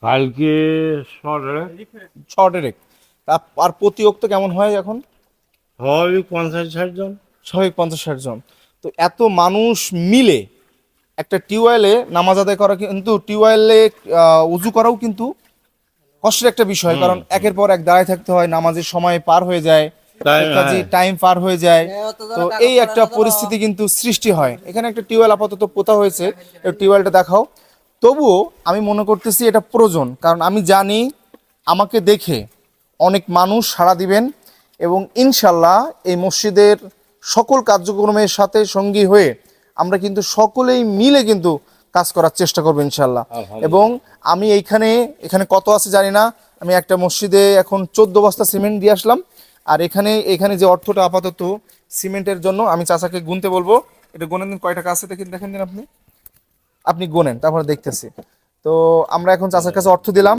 কালকে শহরে শর্টের আর প্রতি অক্ত কেমন হয় এখন? স্বাভাবিক 50-60 জন। স্বাভাবিক 50-60 জন। তো এত মানুষ মিলে একটা টিউবওয়েলে নামাজ আদায় করা, কিন্তু টিউবওয়েলে উজু করাও কিন্তু কষ্টের একটা বিষয়, কারণ একের পর এক দাঁড়ায় থাকতে হয়, নামাজের সময় পার হয়ে যায়, তাই কাজে টাইম পার হয়ে যায়। তো এই একটা পরিস্থিতি কিন্তু সৃষ্টি হয়। এখানে একটা টিউবওয়েল আপাতত পোতা হয়েছে, এই টিউবওয়েলটা দেখাও। তবুও আমি মনে করতেছি এটা প্রয়োজন, কারণ আমি জানি আমাকে দেখে অনেক মানুষ সাড়া দিবেন, এবং ইনশাল্লাহ এই মসজিদের সকল কার্যক্রমের সাথে সঙ্গী হয়ে আমরা কিন্তু সকলেই মিলে কিন্তু কাজ করার চেষ্টা করবো ইনশাল্লাহ। এবং আমি এখানে কত আছে জানি না, আমি একটা মসজিদে এখন 14 বস্তা সিমেন্ট দিয়ে আসলাম। আর এখানে যে অর্থটা আপাতত সিমেন্টের জন্য আমি চাচাকে গুনতে বলবো। এটা গোনেন দিন, কয় টাকা আছে দেখেন দিন, আপনি গোনেন, তারপরে দেখতেছি। তো আমরা এখন চাচার কাছে অর্থ দিলাম।